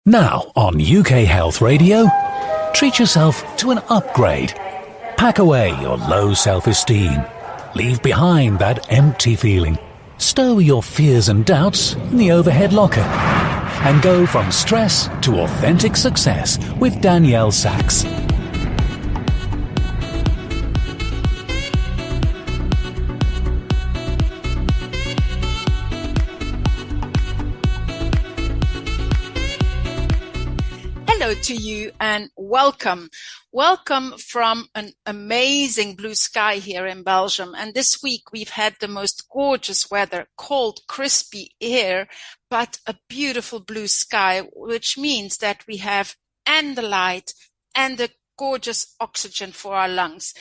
Now on UK Health Radio, treat yourself to an upgrade. Pack away your low self-esteem. Leave behind that empty feeling. Stow your fears and doubts in the overhead locker. And go from stress to authentic success with Danielle Sachs. Hello to you and welcome. Welcome from an amazing blue sky here in Belgium. And this week we've had the most gorgeous weather, cold, crispy air, but a beautiful blue sky, which means that we have and the light and the gorgeous oxygen for our lungs.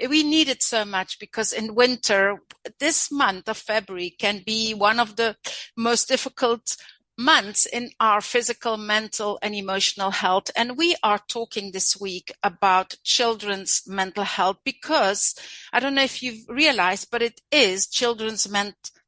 We need it so much because in winter, this month of February can be one of the most difficult months in our physical, mental, and emotional health. And we are talking this week about children's mental health because I don't know if you've realized, but it is Children's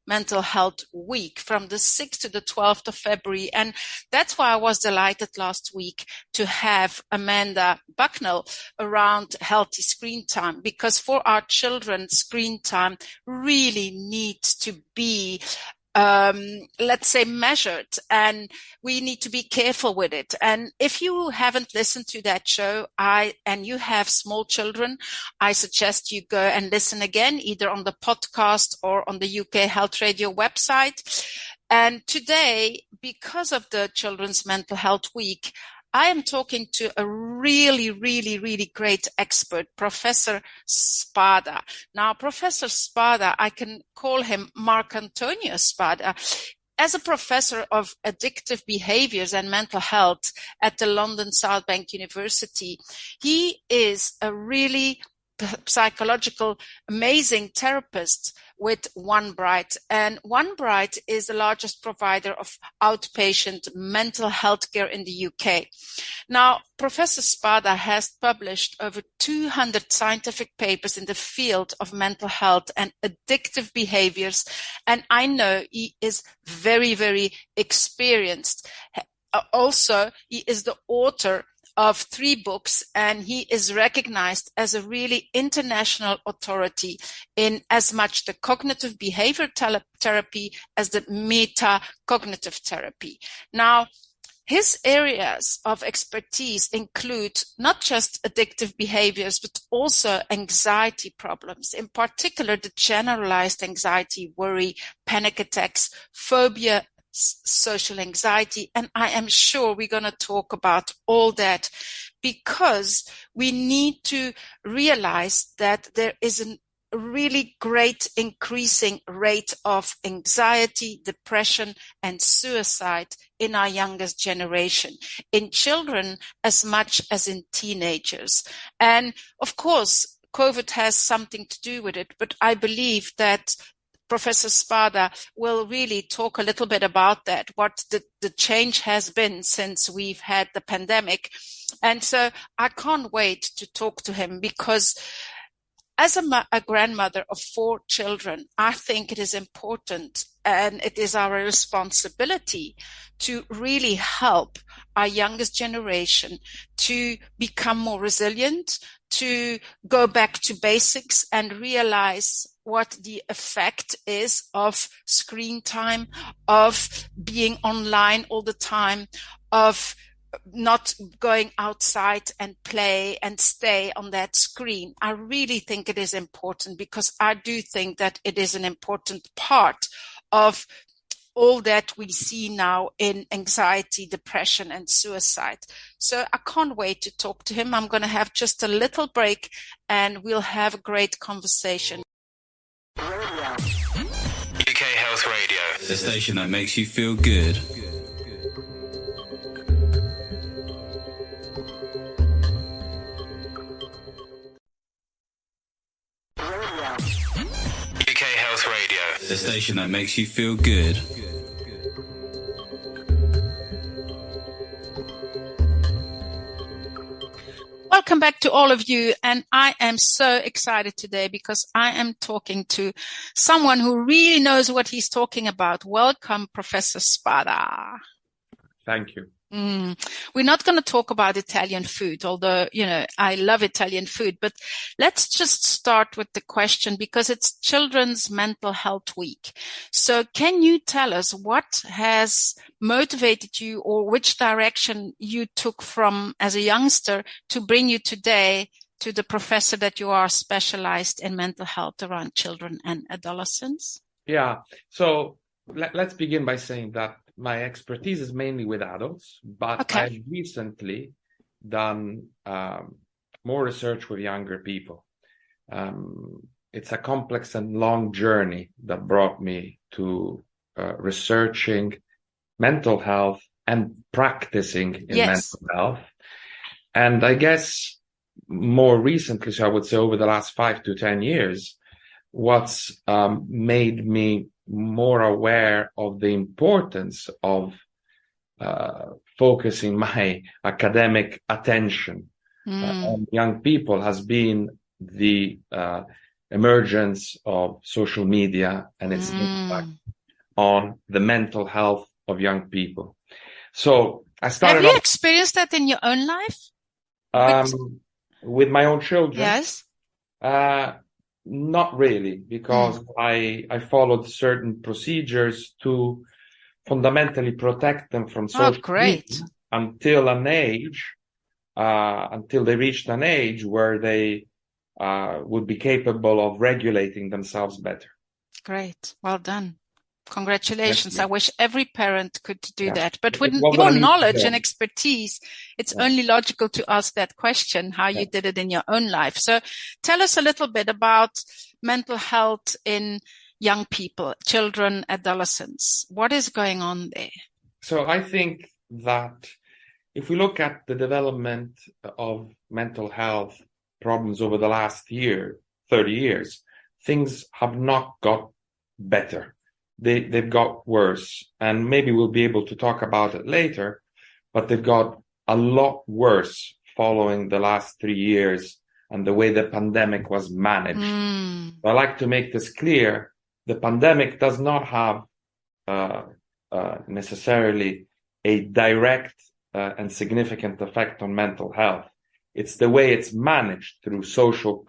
Mental Health Week from the 6th to the 12th of February. And that's why I was delighted last week to have Amanda Bucknell around healthy screen time, because for our children, screen time really needs to be let's say measured, and we need to be careful with it. And if you haven't listened to that show, and you have small children, I suggest you go and listen again, either on the podcast or on the UK Health Radio website. And today, because of the Children's Mental Health Week, I am talking to a really, really, really great expert, Professor Spada. Now, Professor Spada, I can call him Mark Antonio Spada. As a professor of addictive behaviors and mental health at the London South Bank University, he is a really psychological, amazing therapist with One Bright. And One Bright is the largest provider of outpatient mental health care in the UK. Now, Professor Spada has published over 200 scientific papers in the field of mental health and addictive behaviors. And I know he is very, very experienced. Also, he is the author of 3 books, and he is recognized as a really international authority in as much the cognitive behavior therapy as the meta-cognitive therapy. Now, his areas of expertise include not just addictive behaviors, but also anxiety problems, in particular the generalized anxiety, worry, panic attacks, phobia, social anxiety. And I am sure we're going to talk about all that because we need to realize that there is a really great increasing rate of anxiety, depression, and suicide in our youngest generation, in children as much as in teenagers. And of course, COVID has something to do with it, but I believe that Professor Spada will really talk a little bit about that, what the change has been since we've had the pandemic. And so I can't wait to talk to him because as a grandmother of 4 children, I think it is important and it is our responsibility to really help our youngest generation to become more resilient, to go back to basics and realize what the effect is of screen time, of being online all the time, of not going outside and play and stay on that screen. I really think it is important because I do think that it is an important part of all that we see now in anxiety, depression, and suicide. So I can't wait to talk to him. I'm going to have just a little break and we'll have a great conversation. UK Health Radio, the station that makes you feel good. UK Health Radio, the station that makes you feel good. Welcome back to all of you, and I am so excited today because I am talking to someone who really knows what he's talking about. Welcome, Professor Spada. Thank you. We're not going to talk about Italian food, although, I love Italian food, but let's just start with the question because it's Children's Mental Health Week. So can you tell us what has motivated you or which direction you took from as a youngster to bring you today to the professor that you are, specialized in mental health around children and adolescents? Yeah. So let's begin by saying that my expertise is mainly with adults, but I've recently done more research with younger people. It's a complex and long journey that brought me to researching mental health and practicing in mental health. And I guess more recently, so I would say over the last 5 to 10 years, what's made me more aware of the importance of focusing my academic attention on young people has been the emergence of social media and its impact on the mental health of young people. So I started. Have you experienced that in your own life? With my own children? Yes. Not really, because I followed certain procedures to fundamentally protect them from social media until they reached an age where they would be capable of regulating themselves better. Great. Well done. Congratulations. I wish every parent could do that. But with your knowledge and expertise, it's only logical to ask that question, how you did it in your own life. So tell us a little bit about mental health in young people, children, adolescents. What is going on there? So I think that if we look at the development of mental health problems over the last 30 years, things have not got better. They've got worse, and maybe we'll be able to talk about it later, but they've got a lot worse following the last 3 years and the way the pandemic was managed. I like to make this clear. The pandemic does not have necessarily a direct and significant effect on mental health. It's the way it's managed through social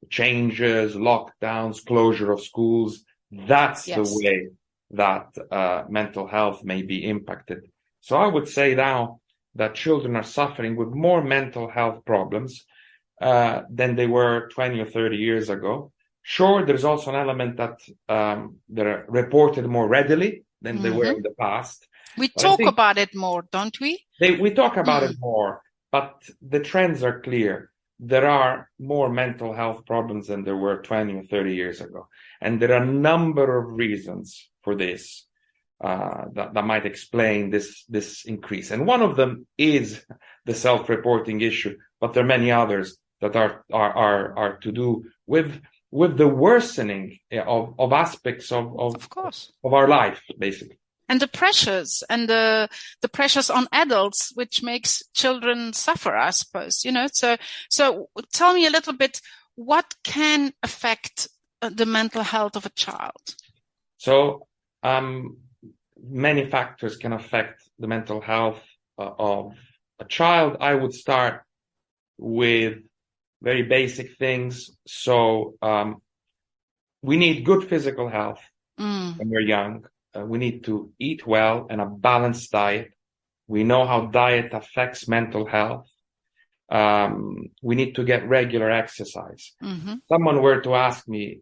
changes, lockdowns, closure of schools. That's the way that mental health may be impacted. So I would say now that children are suffering with more mental health problems than they were 20 or 30 years ago. Sure, there's also an element that they're reported more readily than they were in the past. We talk about it more, don't we? We talk about it more, but the trends are clear. There are more mental health problems than there were 20 or 30 years ago. And there are a number of reasons for this that might explain this increase. And one of them is the self-reporting issue, but there are many others that are to do with the worsening of aspects of our life, basically. And the pressures and the pressures on adults, which makes children suffer, I suppose, So tell me a little bit, what can affect the mental health of a child? So many factors can affect the mental health of a child. I would start with very basic things. So we need good physical health when we're young. We need to eat well and a balanced diet. We know how diet affects mental health. We need to get regular exercise. Someone were to ask me,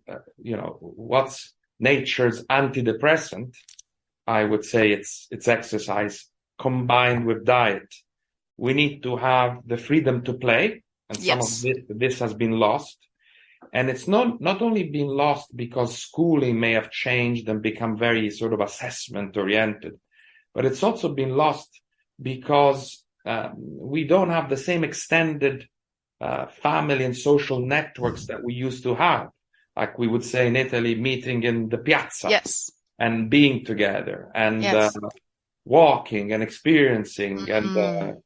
what's nature's antidepressant? I would say it's exercise combined with diet. We need to have the freedom to play, and some of this has been lost. And it's not only been lost because schooling may have changed and become very sort of assessment oriented, but it's also been lost because we don't have the same extended family and social networks that we used to have. Like we would say in Italy, meeting in the piazza and being together and walking and experiencing and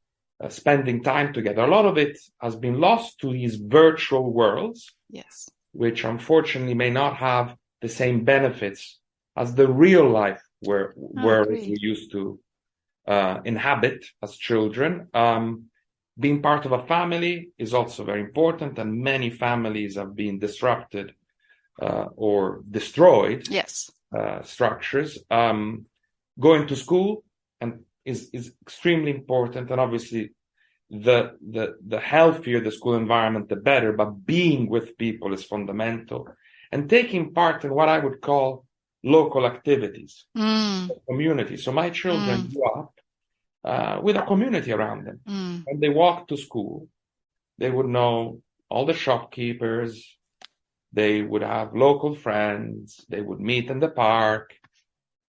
spending time together. A lot of it has been lost to these virtual worlds, which unfortunately may not have the same benefits as the real life where we used to inhabit as children. Being part of a family is also very important, and many families have been disrupted or destroyed. Yes. Structures. Going to school is extremely important, and obviously the healthier the school environment, the better. But being with people is fundamental, and taking part in what I would call local activities, community. So my children grew up with a community around them. When they walked to school, they would know all the shopkeepers. They would have local friends. They would meet in the park,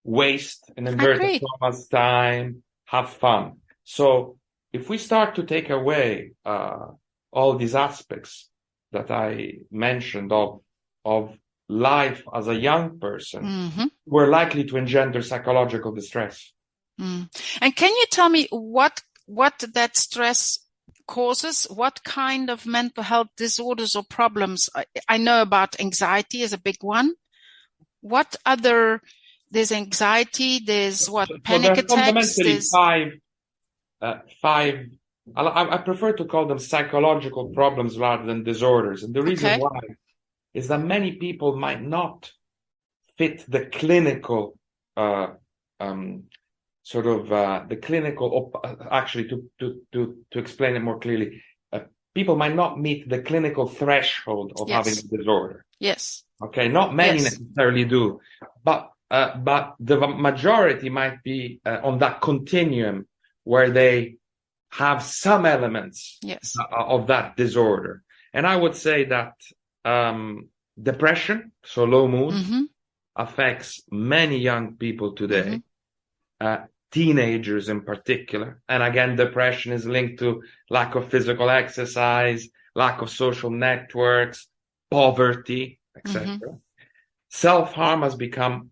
waste in inverted commas time, have fun. So if we start to take away all these aspects that I mentioned of life as a young person, we're likely to engender psychological distress. And can you tell me what that stress causes? What kind of mental health disorders or problems? I know about anxiety is a big one. What other? There's anxiety. There's panic attacks. Fundamentally five. I prefer to call them psychological problems rather than disorders, and the reason why is that many people might not fit the clinical actually to explain it more clearly, people might not meet the clinical threshold of having a disorder. Yes. Okay, not many necessarily do, but the majority might be on that continuum where they have some elements of that disorder. And I would say that depression, so low mood, affects many young people today. Teenagers in particular. And again, depression is linked to lack of physical exercise, lack of social networks, poverty, etc. Self-harm has become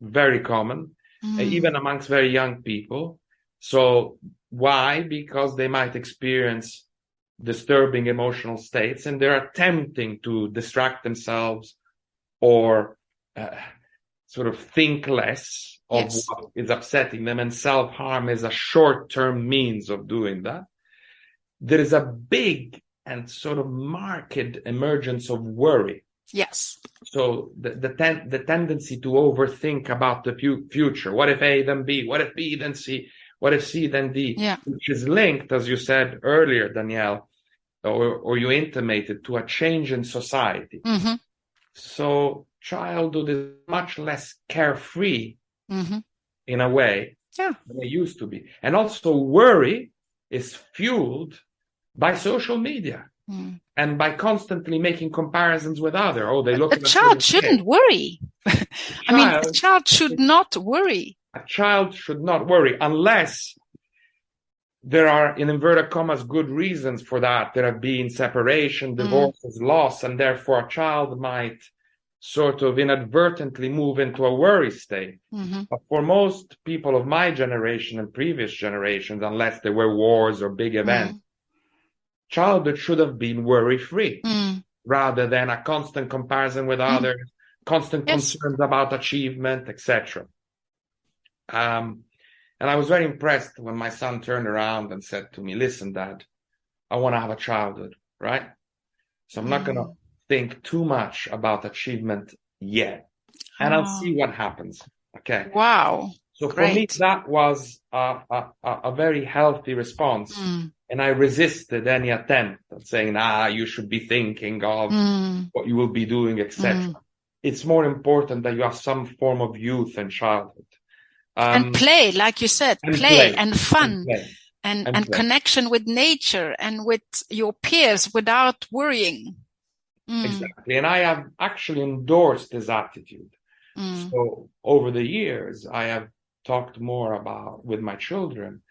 very common, even amongst very young people. So why? Because they might experience disturbing emotional states and they're attempting to distract themselves or sort of think less of what is upsetting them, and self-harm is a short-term means of doing that. There is a big and sort of marked emergence of worry. Yes. So the tendency to overthink about the future. What if A then B? What if B then C? What if C then D? Yeah. Which is linked, as you said earlier, Danielle, or you intimated, to a change in society. So childhood is much less carefree in a way than it used to be. And also worry is fueled by social media and by constantly making comparisons with others. Oh, they look. A child shouldn't worry. I mean, a child should not worry. A child should not worry unless there are, in inverted commas, good reasons for that. There have been separation, divorces, loss, and therefore a child might sort of inadvertently move into a worry state. But for most people of my generation and previous generations, unless there were wars or big events, childhood should have been worry-free rather than a constant comparison with others, constant concerns about achievement, etc. And I was very impressed when my son turned around and said to me, "Listen, Dad, I want to have a childhood, right? So I'm not going to think too much about achievement yet, and I'll see what happens." Okay. Wow. So for me, that was a very healthy response, and I resisted any attempt at saying, you should be thinking of what you will be doing, etc. It's more important that you have some form of youth and childhood. And play, like you said, play and fun and connection with nature and with your peers without worrying. Exactly. And I have actually endorsed this attitude. So over the years, I have talked more with my children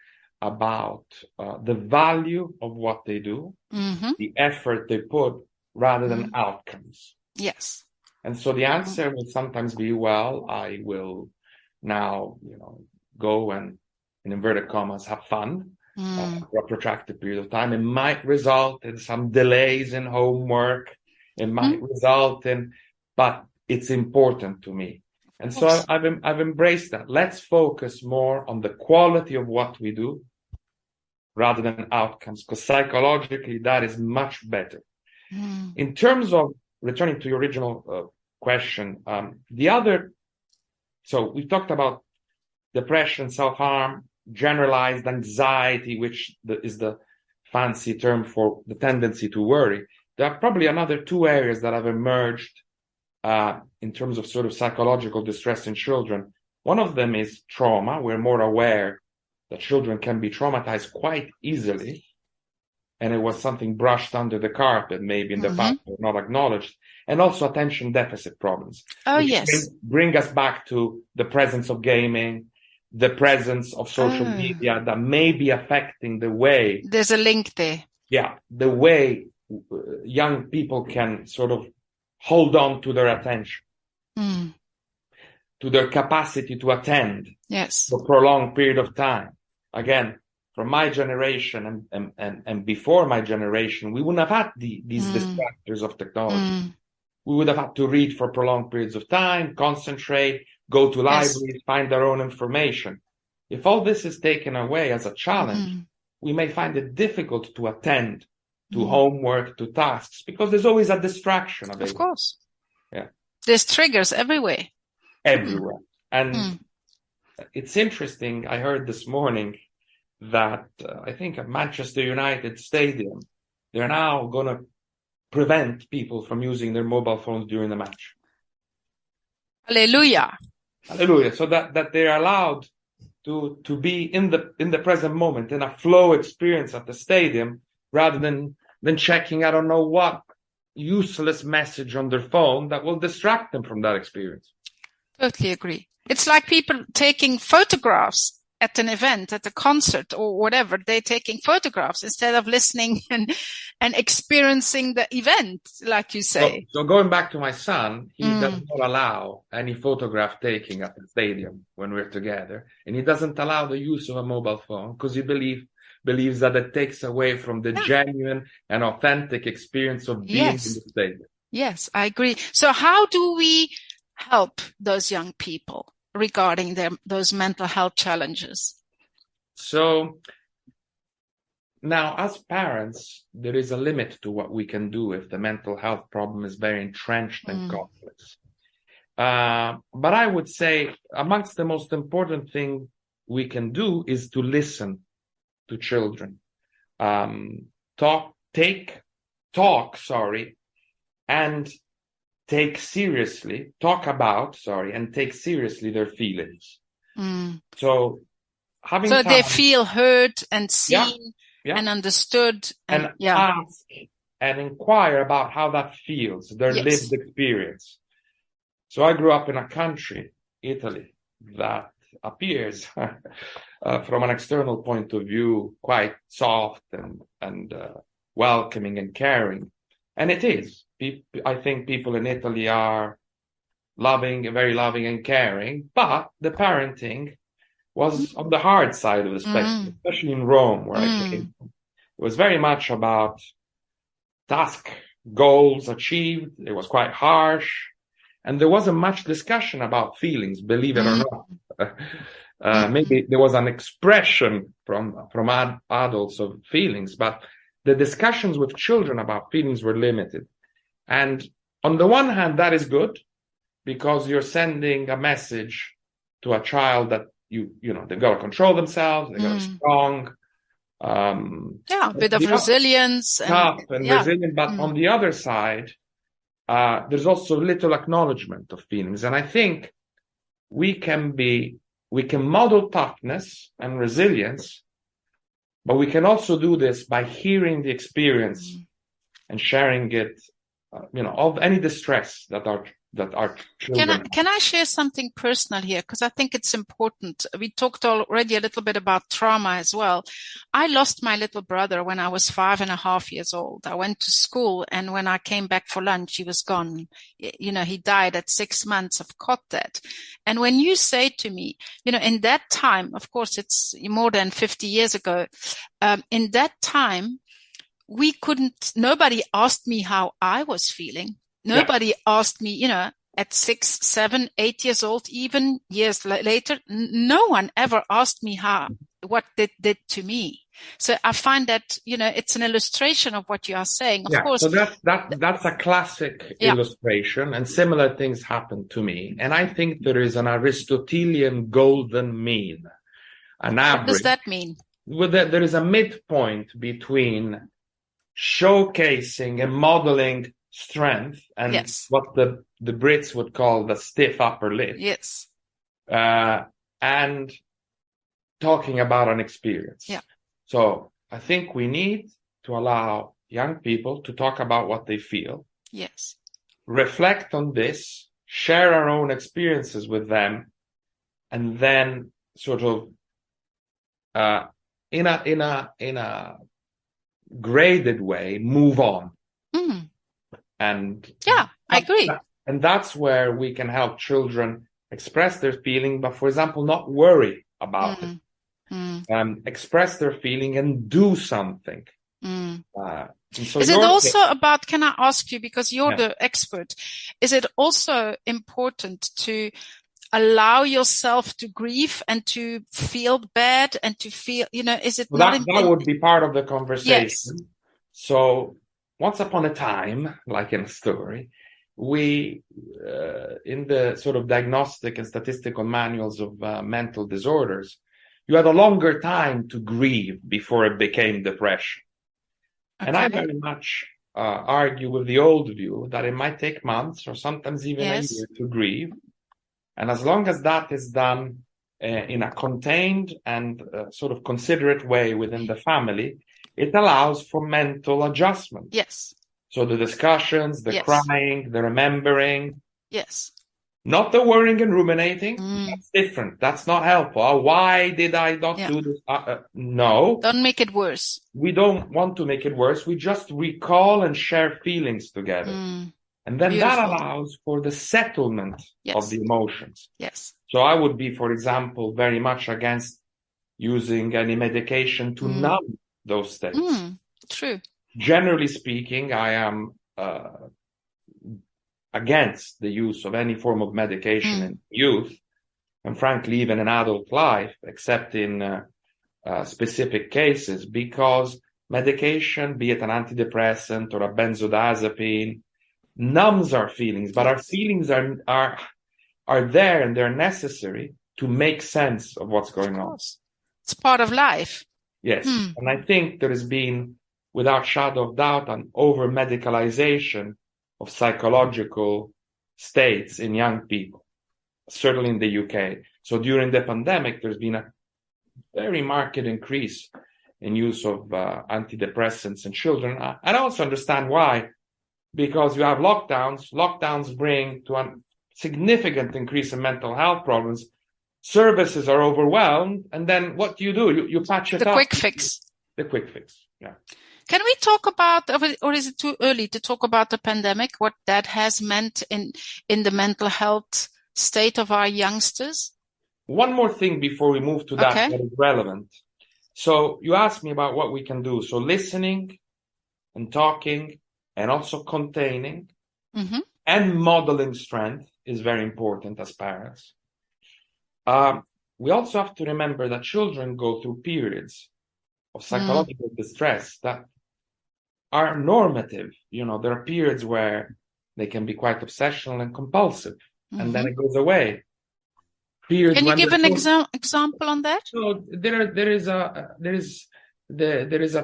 about the value of what they do, the effort they put rather than outcomes. Yes. And so the answer will sometimes be, well, I will now, go and, in inverted commas, have fun for a protracted period of time. It might result in some delays in homework. It might result in, but it's important to me. And so I've embraced that. Let's focus more on the quality of what we do rather than outcomes, because psychologically that is much better. In terms of returning to your original question, so we talked about depression, self-harm, generalized anxiety, which is the fancy term for the tendency to worry. There are probably another two areas that have emerged in terms of sort of psychological distress in children. One of them is trauma. We're more aware that children can be traumatized quite easily, and it was something brushed under the carpet, maybe in the past, or not acknowledged. And also attention deficit problems. Yes. Bring us back to the presence of gaming, the presence of social media that may be affecting the way. There's a link there. Yeah, the way young people can sort of hold on to their attention, to their capacity to attend for a prolonged period of time. Again, from my generation and before my generation, we wouldn't have had these distractors of technology. We would have had to read for prolonged periods of time, concentrate, go to libraries, find our own information. If all this is taken away as a challenge, we may find it difficult to attend to homework, to tasks, because there's always a distraction available. Of course. Yeah. There's triggers everywhere. Everywhere. And it's interesting. I heard this morning that I think at Manchester United Stadium, they're now going to prevent people from using their mobile phones during the match. Hallelujah. Hallelujah. So that they're allowed to be in the present moment, in a flow experience at the stadium, rather than checking, I don't know what, useless message on their phone that will distract them from that experience. Totally agree. It's like people taking photographs at an event, at a concert or whatever. They're taking photographs instead of listening and experiencing the event, like you say. So going back to my son, he does not allow any photograph taking at the stadium when we're together. And he doesn't allow the use of a mobile phone because he believes that it takes away from the genuine and authentic experience of being in the stadium. Yes, I agree. So how do we help those young people regarding those mental health challenges? So now, as parents, there is a limit to what we can do if the mental health problem is very entrenched and complex. But I would say amongst the most important thing we can do is to listen to children. Talk and take seriously their feelings. So they feel heard and seen and understood and ask and inquire about how that feels, their lived experience. So I grew up in a country, Italy, that appears from an external point of view quite soft and welcoming and caring, and it is. I think people in Italy are very loving and caring, but the parenting was on the hard side of the spectrum, especially in Rome, where I came from. It was very much about task, goals achieved. It was quite harsh, and there wasn't much discussion about feelings, believe it or not. Maybe there was an expression from adults of feelings, but the discussions with children about feelings were limited. And on the one hand, that is good, because you're sending a message to a child that they've got to control themselves, they've got to be strong. A bit of resilience. Tough and resilient. But on the other side, there's also little acknowledgement of feelings. And I think we can model toughness and resilience, but we can also do this by hearing the experience and sharing it, of any distress that our children. Can I share something personal here? Because I think it's important. We talked already a little bit about trauma as well. I lost my little brother when I was 5.5 years old. I went to school, and when I came back for lunch, he was gone. He died at 6 months of cot death. And when you say to me, in that time, of course, it's more than 50 years ago, in that time, nobody asked me how I was feeling. Nobody asked me, at 6, 7, 8 years old, even years later, no one ever asked me what they did to me. So I find that, it's an illustration of what you are saying. Of course. So that's a classic illustration, and similar things happen to me. And I think there is an Aristotelian golden mean, an average. What does that mean? Well, there is a midpoint between showcasing and modeling strength and what the Brits would call the stiff upper lip. Yes. And talking about an experience. Yeah. So I think we need to allow young people to talk about what they feel. Yes. Reflect on this, share our own experiences with them, and then sort of in a graded way move on. And I agree. And that's where we can help children express their feeling, but for example, not worry about it. Express their feeling and do something. So is it also about, can I ask you, because you're the expert, is it also important to allow yourself to grieve and to feel bad and to feel, is it that would be part of the conversation. Yes. So once upon a time, like in a story, we, in the sort of diagnostic and statistical manuals of mental disorders, you had a longer time to grieve before it became depression. Okay. And I very much argue with the old view that it might take months or sometimes even a year to grieve. And as long as that is done in a contained and sort of considerate way within the family, it allows for mental adjustment. Yes. So the discussions, the crying, the remembering. Yes. Not the worrying and ruminating. That's different. That's not helpful. Why did I not do this? No. Don't make it worse. We don't want to make it worse. We just recall and share feelings together. And then that allows for the settlement of the emotions. Yes. So I would be, for example, very much against using any medication to numb those states. True. Generally speaking, I am against the use of any form of medication in youth, and frankly, even in adult life, except in specific cases, because medication, be it an antidepressant or a benzodiazepine, numbs our feelings, but our feelings are there and they're necessary to make sense of what's going on. It's part of life. Yes. And I think there has been, without shadow of doubt, an over-medicalization of psychological states in young people, certainly in the UK. So during the pandemic, there's been a very marked increase in use of antidepressants in children. I also understand why, because you have lockdowns. Lockdowns bring to a significant increase in mental health problems. Services are overwhelmed, and then what do? You patch it up. The quick fix. The quick fix, yeah. Can we talk about, or is it too early to talk about the pandemic, what that has meant in the mental health state of our youngsters? One more thing before we move to that is relevant. So you asked me about what we can do. So listening and talking and also containing and modeling strength is very important as parents. We also have to remember that children go through periods of psychological distress that are normative. There are periods where they can be quite obsessional and compulsive, and then it goes away. Can you give an example on that? So there is a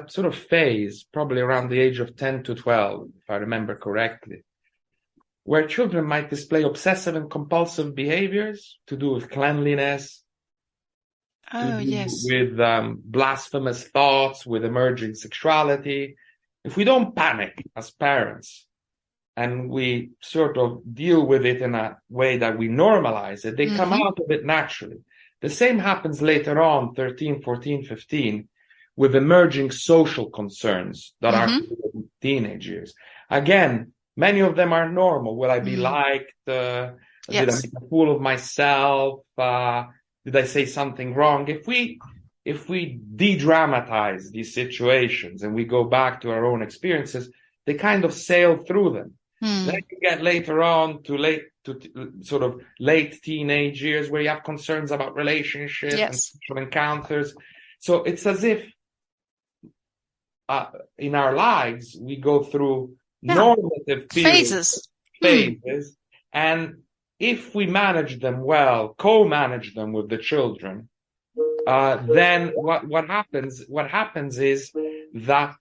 sort of phase, probably around the age of 10 to 12, if I remember correctly, where children might display obsessive and compulsive behaviors to do with cleanliness, with blasphemous thoughts, with emerging sexuality. If we don't panic as parents and we sort of deal with it in a way that we normalize it, they come out of it naturally. The same happens later on, 13, 14, 15, with emerging social concerns that are teenage years. Again, many of them are normal. Will I be liked? Did I make a fool of myself? Did I say something wrong? If we de-dramatize these situations and we go back to our own experiences, they kind of sail through them. Then you get later on to late to sort of late teenage years where you have concerns about relationships and sexual encounters. So it's as if in our lives we go through normative phases. And if we manage them well, co-manage them with the children, then what happens is that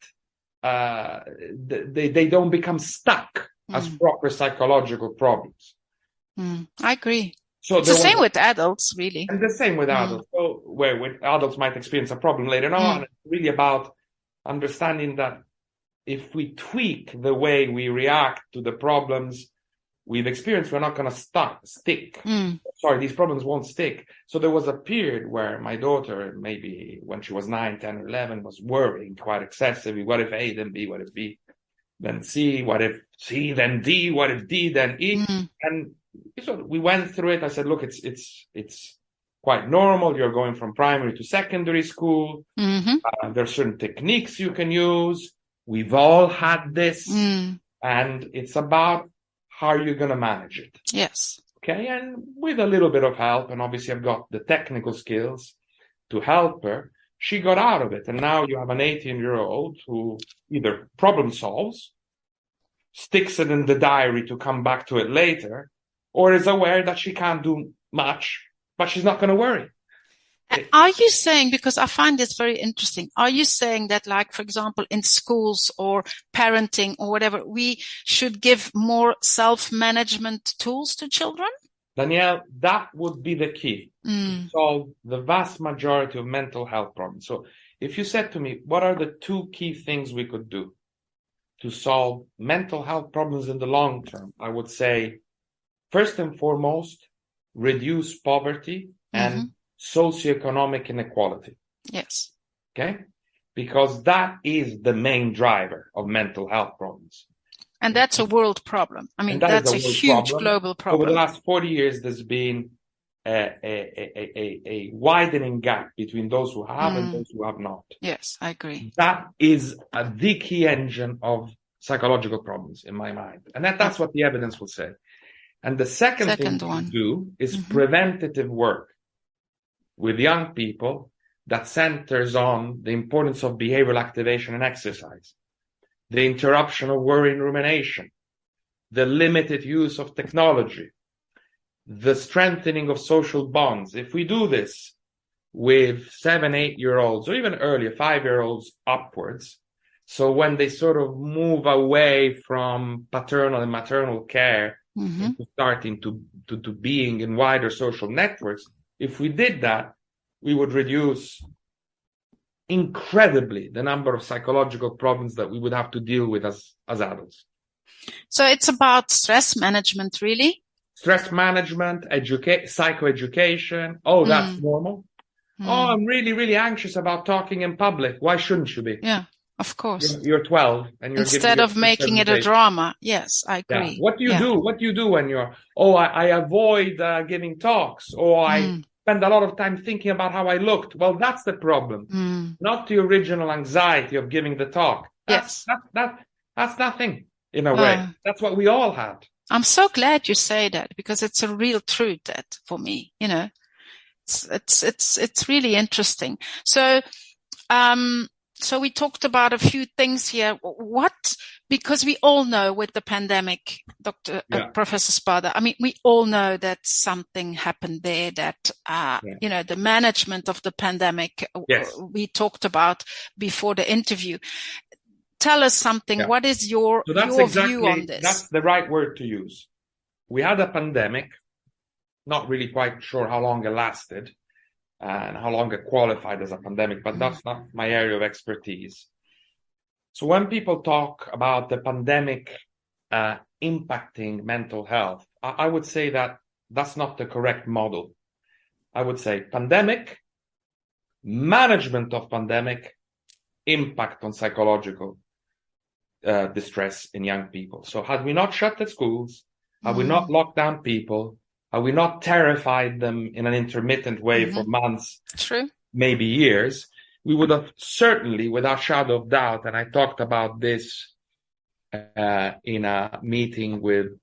they don't become stuck as proper psychological problems. I agree. So it's the same with adults, really. And the same with adults. So where adults might experience a problem later on, it's really about understanding that if we tweak the way we react to the problems we've experienced, we're not going to stick. Sorry, these problems won't stick. So there was a period where my daughter, maybe when she was 9, 10, or 11, was worrying quite excessively. What if A, then B? What if B, then C? What if C, then D? What if D, then E? And so we went through it. I said, look, it's quite normal. You're going from primary to secondary school. There are certain techniques you can use. We've all had this. And it's about how are you going to manage it? Yes. Okay. And with a little bit of help, and obviously I've got the technical skills to help her, she got out of it. And now you have an 18-year-old who either problem solves, sticks it in the diary to come back to it later, or is aware that she can't do much, but she's not going to worry. Are you saying, because I find this very interesting, are you saying that, like, for example, in schools or parenting or whatever, we should give more self-management tools to children? Danielle, that would be the key to solve the vast majority of mental health problems. So if you said to me, what are the 2 key things we could do to solve mental health problems in the long term? I would say, first and foremost, reduce poverty and socioeconomic inequality. Yes. Okay? Because that is the main driver of mental health problems. And that's a world problem. I mean, that's a huge global problem. Over the last 40 years, there's been a widening gap between those who have and those who have not. Yes, I agree. That is the key engine of psychological problems in my mind. And that's what the evidence will say. And the second thing to do is preventative work with young people that centers on the importance of behavioral activation and exercise, the interruption of worry and rumination, the limited use of technology, the strengthening of social bonds. If we do this with 7, 8-year-olds, or even earlier, 5-year-olds upwards, so when they sort of move away from paternal and maternal care into starting to being in wider social networks, if we did that, we would reduce incredibly the number of psychological problems that we would have to deal with as adults. So it's about stress management, really? Stress management, psychoeducation. Oh, that's normal. Oh, I'm really, really anxious about talking in public. Why shouldn't you be? Yeah, of course. You're 12 and you're instead of making it a drama. Yes, I agree. Yeah. What do you do? What do you do when you're, I avoid giving talks, or I spend a lot of time thinking about how I looked? Well, that's the problem. Not the original anxiety of giving the talk. That's nothing in a way. That's what we all had. I'm so glad you say that, because it's a real truth that for me, you know, it's really interesting. So, so we talked about a few things here. Because we all know with the pandemic, Professor Spada, I mean, we all know that something happened there that, you know, the management of the pandemic, we talked about before the interview. Tell us something. Yeah. What is your view on this? That's the right word to use. We had a pandemic, not really quite sure how long it lasted and how long it qualified as a pandemic, but that's not my area of expertise. So when people talk about the pandemic impacting mental health, I would say that that's not the correct model. I would say pandemic, management of pandemic, impact on psychological distress in young people. So had we not shut the schools, had we not locked down people, had we not terrified them in an intermittent way for months, maybe years, we would have certainly, without shadow of doubt, and I talked about this in a meeting with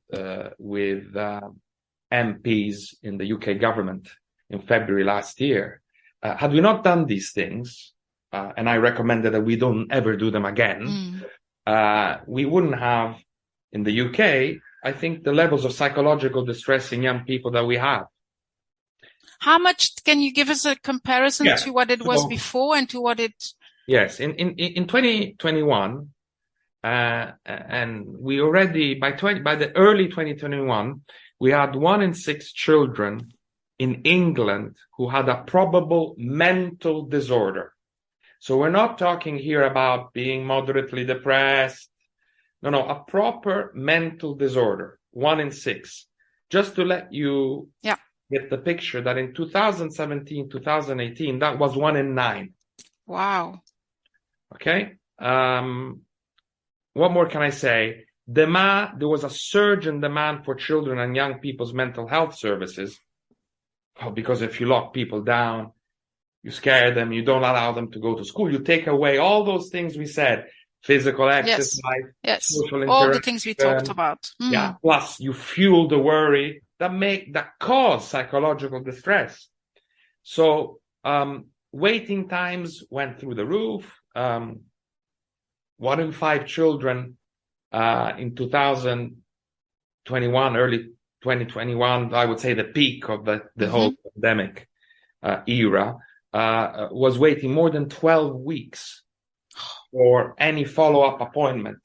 MPs in the UK government in February last year. Had we not done these things, and I recommended that we don't ever do them again, we wouldn't have, in the UK, I think, the levels of psychological distress in young people that we have. How much can you give us a comparison to what it was before and to what it? Yes, in 2021, and we already by the early 2021, we had 1 in 6 children in England who had a probable mental disorder. So we're not talking here about being moderately depressed. No, a proper mental disorder, 1 in 6. Just to let you get the picture that in 2017, 2018, that was 1 in 9. Wow. Okay. What more can I say? There was a surge in demand for children and young people's mental health services. Because if you lock people down, you scare them, you don't allow them to go to school, you take away all those things we said, physical exercise, social interaction, all the things we talked about. Yeah. Plus you fuel the worry that cause psychological distress. So waiting times went through the roof. 1 in 5 children in 2021, early 2021, I would say the peak of the whole pandemic era, was waiting more than 12 weeks for any follow-up appointment.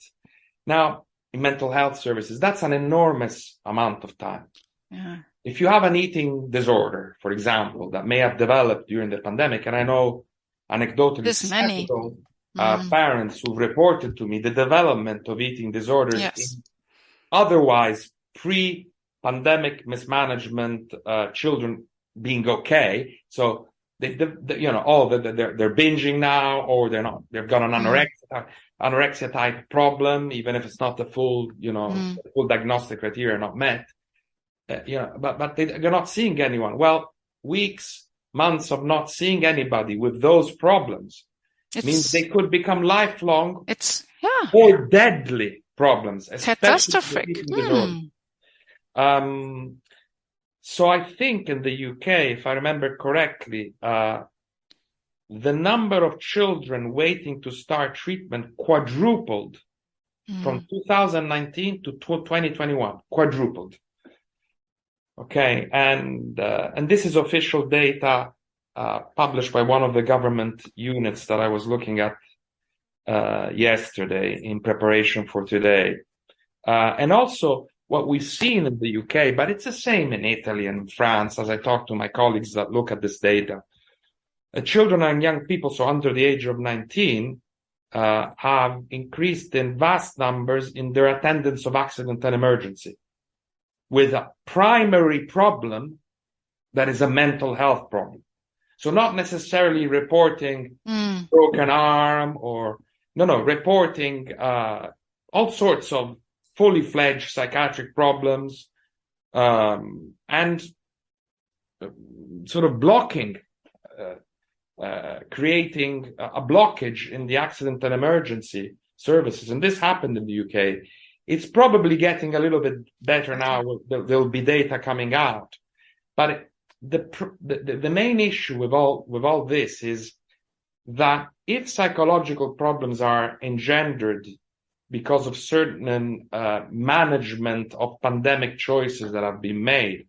Now, in mental health services, that's an enormous amount of time. Yeah. If you have an eating disorder, for example, that may have developed during the pandemic, and I know anecdotally several parents who reported to me the development of eating disorders in otherwise pre-pandemic mismanagement children being okay. So they're binging now, or they've got an anorexia type problem, even if it's not the full, full diagnostic criteria not met. But they're not seeing anyone. Well, weeks, months of not seeing anybody with those problems means they could become lifelong or deadly problems. Catastrophic. So I think in the UK, if I remember correctly, the number of children waiting to start treatment quadrupled from 2019 to 2021. Quadrupled. Okay, and this is official data published by one of the government units that I was looking at yesterday in preparation for today. And also what we've seen in the UK, but it's the same in Italy and France, as I talk to my colleagues that look at this data. Children and young people, so under the age of 19, have increased in vast numbers in their attendance of accident and emergency, with a primary problem that is a mental health problem. So not necessarily reporting broken arm reporting all sorts of fully fledged psychiatric problems, and sort of blocking, creating a blockage in the accident and emergency services. And this happened in the UK. It's probably getting a little bit better now. There'll be data coming out, but the main issue with all this is that if psychological problems are engendered because of certain management of pandemic choices that have been made,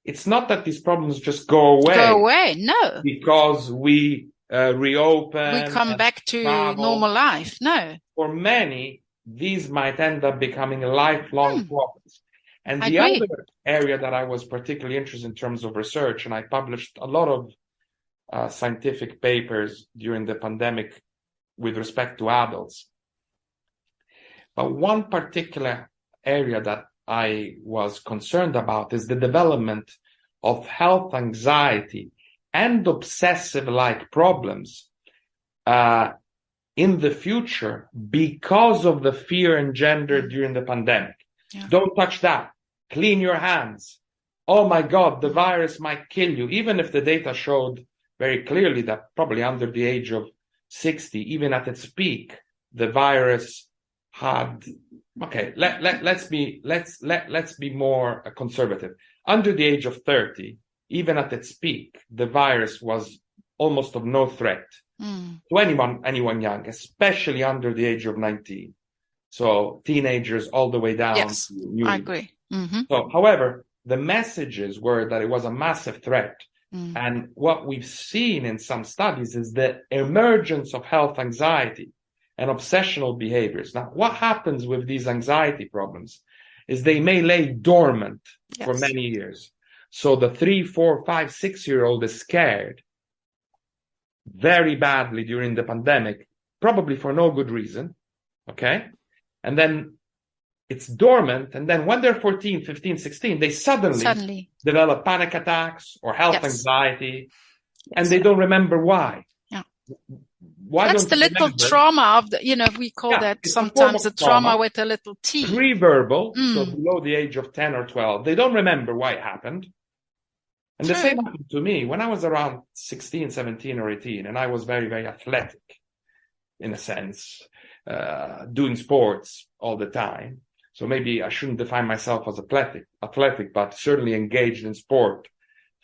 it's not that these problems just go away. No. Because we reopen. We come back to normal life. No. For many, these might end up becoming lifelong problems. And the other area that I was particularly interested in terms of research, and I published a lot of scientific papers during the pandemic with respect to adults. But one particular area that I was concerned about is the development of health anxiety and obsessive-like problems in the future because of the fear engendered during the pandemic. Yeah. Don't touch that. Clean your hands. Oh my God, the virus might kill you. Even if the data showed very clearly that probably under the age of 60, even at its peak, the virus had, okay, let's be more conservative. Under the age of 30, even at its peak, the virus was almost of no threat to anyone young, especially under the age of 19. So teenagers all the way down. Yes, to I agree. So, however, the messages were that it was a massive threat. And what we've seen in some studies is the emergence of health anxiety and obsessional behaviors. Now, what happens with these anxiety problems is they may lay dormant for many years. So the 3, 4, 5, 6-year-old is scared very badly during the pandemic, probably for no good reason. Okay. And then it's dormant. And then when they're 14, 15, 16, they suddenly develop panic attacks or health anxiety, and they don't remember why. Yeah. Why That's the little trauma of the, we call that sometimes a trauma with a little T. Pre-verbal, so below the age of 10 or 12. They don't remember why it happened. And the same happened to me when I was around 16, 17 or 18, and I was very, very athletic in a sense, doing sports all the time. So maybe I shouldn't define myself as athletic, but certainly engaged in sport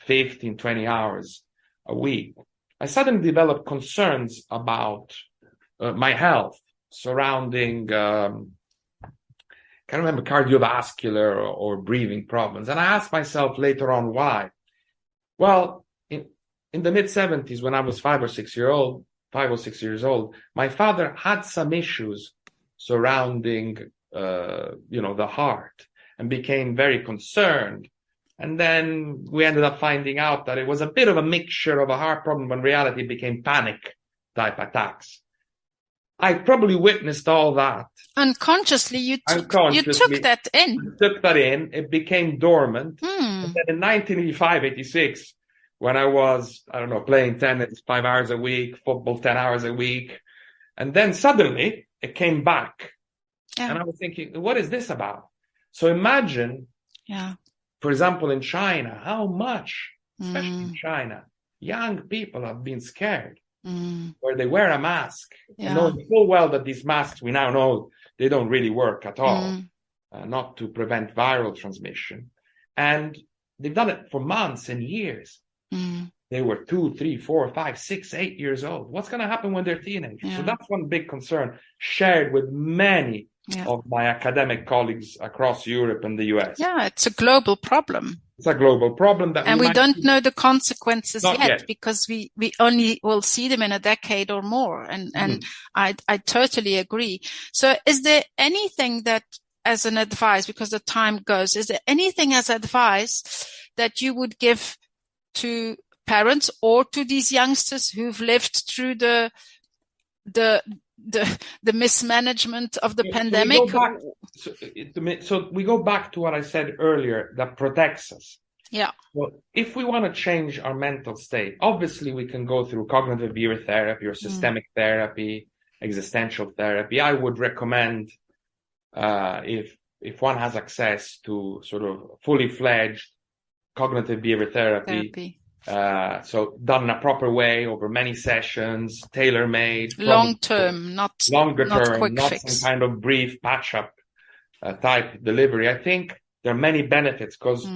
15, 20 hours a week. I suddenly developed concerns about my health surrounding, can't remember, cardiovascular or breathing problems. And I asked myself later on why. Well, in the mid-70s, when I was 5 or 6 years old, my father had some issues surrounding the heart, and became very concerned. And then we ended up finding out that it was a bit of a mixture of a heart problem, when reality became panic type attacks. I probably witnessed all that. Unconsciously, you took that in. Took that in. It became dormant. And then in 1985, 86, when I was, playing tennis 5 hours a week, football 10 hours a week, and then suddenly it came back. Yeah. And I was thinking, what is this about? So imagine, for example, in China, how much, especially in China, young people have been scared, where they wear a mask, knowing full well that these masks, we now know, they don't really work at all, not to prevent viral transmission. And they've done it for months and years. They were 2, 3, 4, 5, 6, 8 years old. What's going to happen when they're teenagers? So that's one big concern shared with many of my academic colleagues across Europe and the US. Yeah, it's a global problem. It's a global problem and we don't know the consequences yet, because we only will see them in a decade or more. And I totally agree. So is there anything that, as an advice, because the time goes, is there anything as advice that you would give to parents or to these youngsters who've lived through the mismanagement of the pandemic? So we go back to what I said earlier, that protects us. Yeah. Well, if we want to change our mental state, obviously we can go through cognitive behavior therapy or systemic therapy, existential therapy. I would recommend, if one has access to sort of fully fledged cognitive behavior therapy. So done in a proper way over many sessions, tailor-made, long-term, not longer-term, quick not fix. some kind of brief patch-up type delivery. I think there are many benefits, because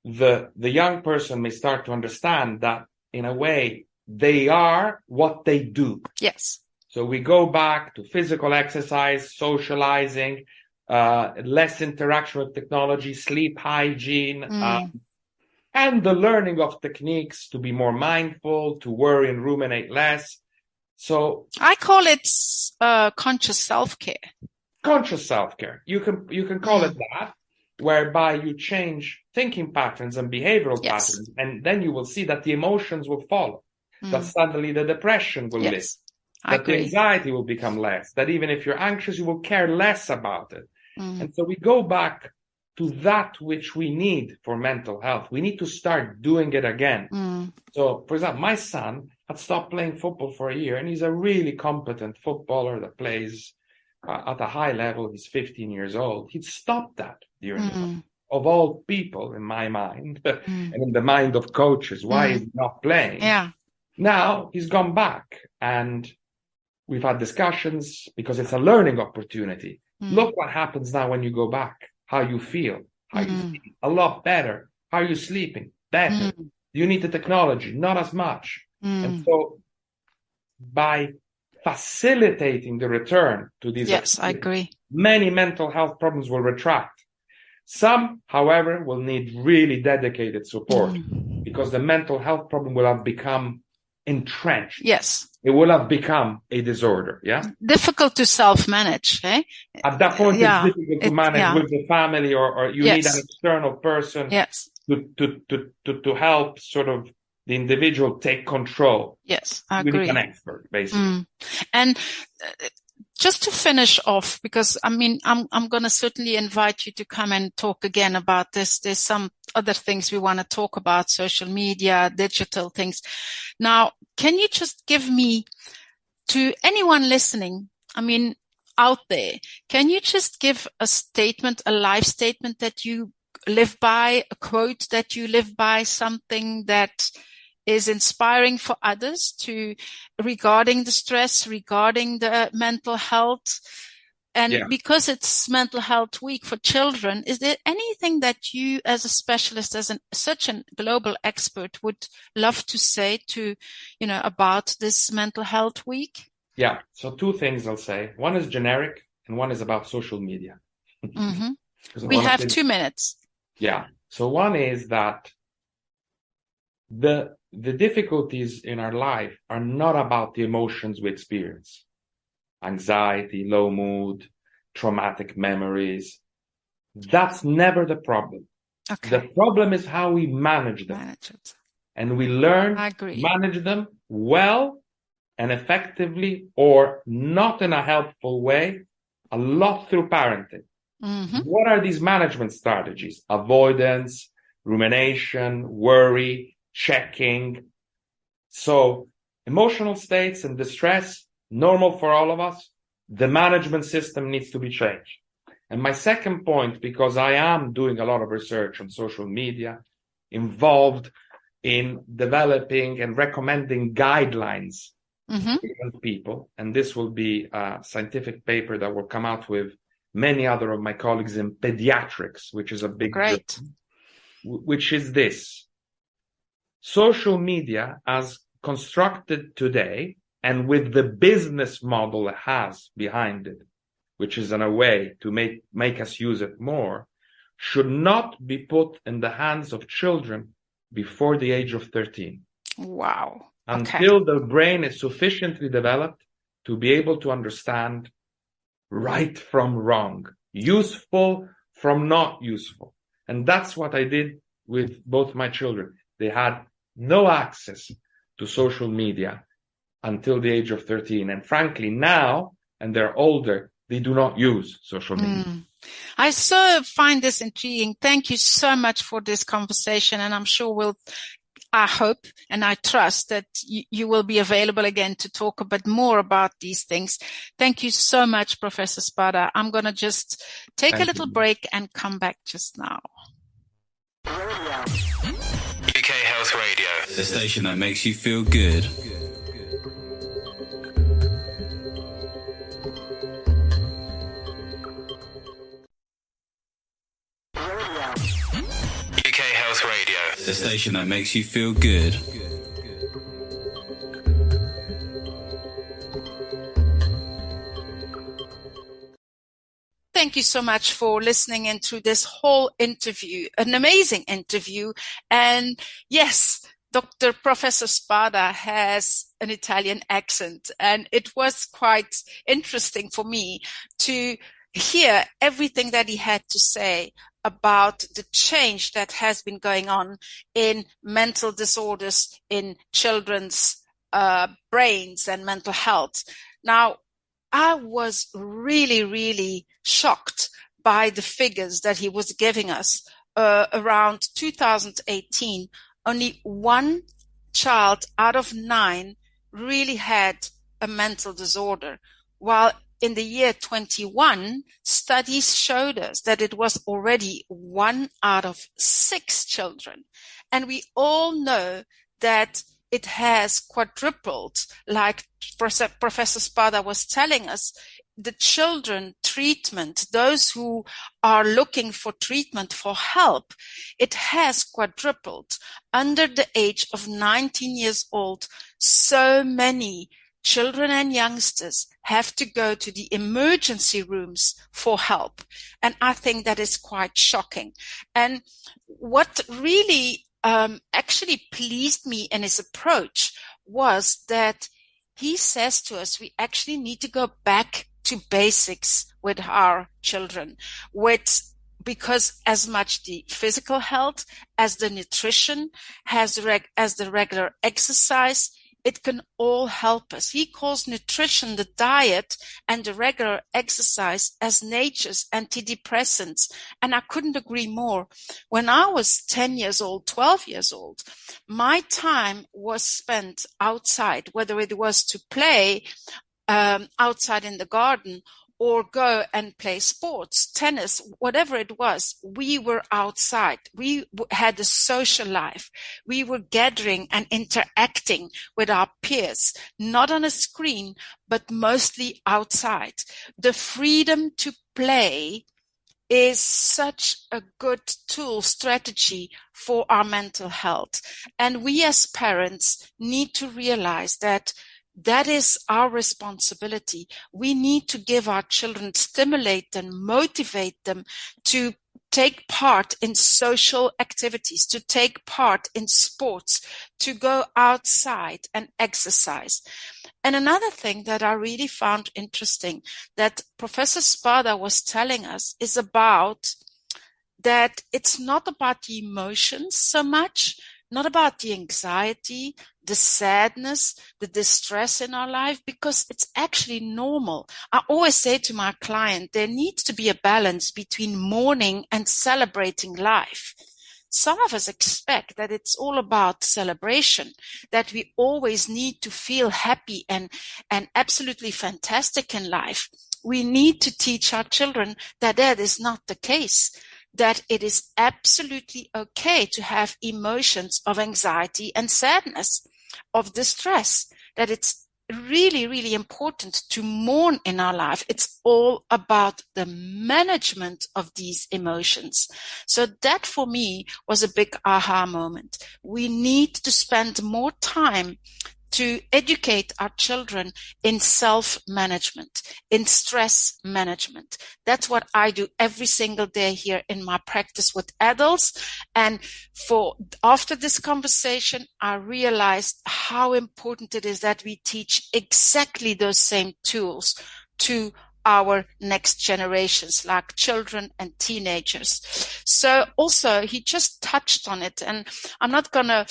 the young person may start to understand that, in a way, they are what they do. Yes. So we go back to physical exercise, socializing, less interaction with technology, sleep hygiene, and the learning of techniques to be more mindful, to worry and ruminate less. So I call it conscious self-care. Conscious self-care. You can call it that, whereby you change thinking patterns and behavioral patterns, and then you will see that the emotions will follow. That suddenly the depression will lift. That the anxiety will become less. That even if you're anxious, you will care less about it. And so we go back to that which we need for mental health. We need to start doing it again. So, for example, my son had stopped playing football for a year, and he's a really competent footballer that plays at a high level. He's 15 years old. He'd stopped that during the pandemic. Of all people, in my mind, and in the mind of coaches, why is he not playing? Yeah. Now he's gone back, and We've had discussions because it's a learning opportunity. Mm. Look what happens now when you go back, how you feel, how you feel. A lot better. How are you sleeping? Better. You need the technology, not as much. And so by facilitating the return to these Yes, I agree. many mental health problems will retract. Some, however, will need really dedicated support because the mental health problem will have become entrenched. Yes. It will have become a disorder. Yeah. Difficult to self-manage. Eh? At that point, it's difficult to manage with the family, or you need an external person to help sort of the individual take control. Yes, I agree. We need an expert, basically. And just to finish off, because I mean, I'm going to certainly invite you to come and talk again about this. There's some other things we want to talk about, social media, digital things. Now, can you just give me, to anyone listening, I mean, out there, can you just give a statement, a life statement that you live by, a quote that you live by, something that is inspiring for others regarding the stress, regarding the mental health? And because it's Mental Health Week for children, is there anything that you as a specialist, as such a global expert, would love to say about this Mental Health Week? Yeah. So two things I'll say. One is generic and one is about social media. We have 2 minutes. Yeah. So one is that the difficulties in our life are not about the emotions we experience. Anxiety, low mood, traumatic memories. That's never the problem. Okay. The problem is how we manage them. And we learn to manage them well and effectively, or not in a helpful way, a lot through parenting. What are these management strategies? Avoidance, rumination, worry, checking. So emotional states and distress, normal for all of us. The management system needs to be changed. And my second point, because I am doing a lot of research on social media, involved in developing and recommending guidelines for young people, and this will be a scientific paper that will come out with many other of my colleagues in pediatrics, which is a big group, which is this. Social media as constructed today, and with the business model it has behind it, which is in a way to make us use it more, should not be put in the hands of children before the age of 13. Wow. Until the brain is sufficiently developed to be able to understand right from wrong, useful from not useful. And that's what I did with both my children. They had no access to social media until the age of 13. And frankly, now, and they're older, they do not use social media. I so find this intriguing. Thank you so much for this conversation. And I'm sure I hope and I trust that you will be available again to talk a bit more about these things. Thank you so much, Professor Spada. I'm going to just take a little break and come back just now. UK Health Radio, the station that makes you feel good. UK Health Radio, the station that makes you feel good. Thank you so much for listening in to this whole interview, an amazing interview. And yes, Professor Spada has an Italian accent, and it was quite interesting for me to hear everything that he had to say about the change that has been going on in mental disorders in children's brains and mental health. Now, I was really, really shocked by the figures that he was giving us. Around 2018, only one child out of 9 really had a mental disorder, while in the year 21, studies showed us that it was already 1 out of 6 children. And we all know that it has quadrupled, like Professor Spada was telling us. The children treatment, those who are looking for treatment for help, it has quadrupled. Under the age of 19 years old, so many children and youngsters have to go to the emergency rooms for help. And I think that is quite shocking. And what really actually pleased me in his approach was that he says to us, we actually need to go back to basics with our children, because as much the physical health as the nutrition, as the regular exercise, it can all help us. He calls nutrition, the diet, and the regular exercise as nature's antidepressants. And I couldn't agree more. When I was 10 years old, 12 years old, my time was spent outside, whether it was to play outside in the garden or go and play sports, tennis, whatever it was. We were outside. We had a social life. We were gathering and interacting with our peers, not on a screen, but mostly outside. The freedom to play is such a good tool, strategy for our mental health. And we as parents need to realize that is our responsibility. We need to give our children, stimulate them, motivate them to take part in social activities, to take part in sports, to go outside and exercise. And another thing that I really found interesting that Professor Spada was telling us is about that it's not about the emotions so much, not about the anxiety, the sadness, the distress in our life, because it's actually normal. I always say to my client, there needs to be a balance between mourning and celebrating life. Some of us expect that it's all about celebration, that we always need to feel happy and absolutely fantastic in life. We need to teach our children that is not the case, that it is absolutely okay to have emotions of anxiety and sadness, of distress, that it's really, really important to mourn in our life. It's all about the management of these emotions. So that for me was a big aha moment. We need to spend more time to educate our children in self-management, in stress management. That's what I do every single day here in my practice with adults. And after this conversation, I realized how important it is that we teach exactly those same tools to our next generations, like children and teenagers. So also, he just touched on it, and I'm not going to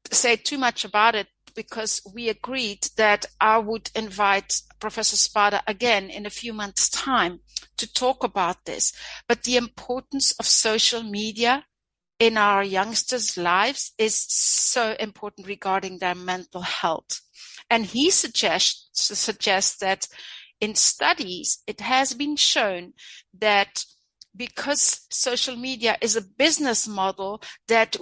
say too much about it, because we agreed that I would invite Professor Spada again in a few months' time to talk about this. But the importance of social media in our youngsters' lives is so important regarding their mental health. And he suggests that in studies, it has been shown that because social media is a business model that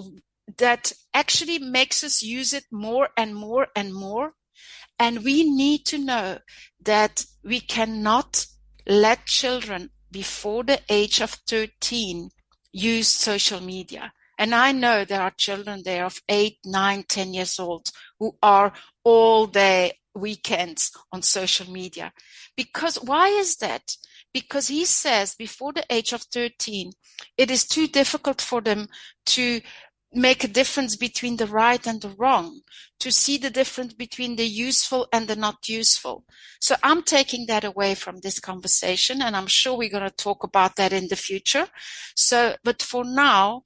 actually makes us use it more and more and more. And we need to know that we cannot let children before the age of 13 use social media. And I know there are children there of 8, 9, 10 years old who are all day weekends on social media. Because why is that? Because he says before the age of 13, it is too difficult for them to make a difference between the right and the wrong, to see the difference between the useful and the not useful. So I'm taking that away from this conversation, and I'm sure we're going to talk about that in the future. But for now,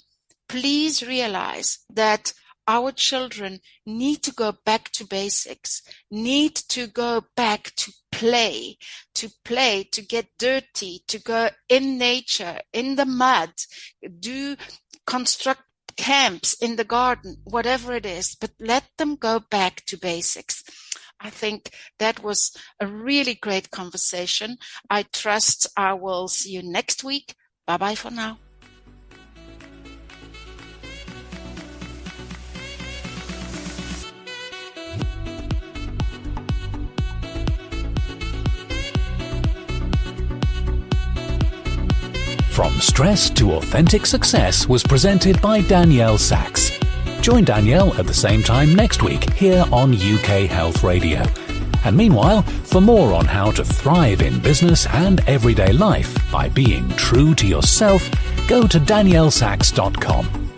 please realize that our children need to go back to basics, need to go back to play, to get dirty, to go in nature, in the mud, construct camps in the garden, whatever it is, but let them go back to basics. I think that was a really great conversation. I trust I will see you next week. Bye-bye for now. From Stress to Authentic Success was presented by Danielle Sachs. Join Danielle at the same time next week here on UK Health Radio. And meanwhile, for more on how to thrive in business and everyday life by being true to yourself, go to daniellesachs.com.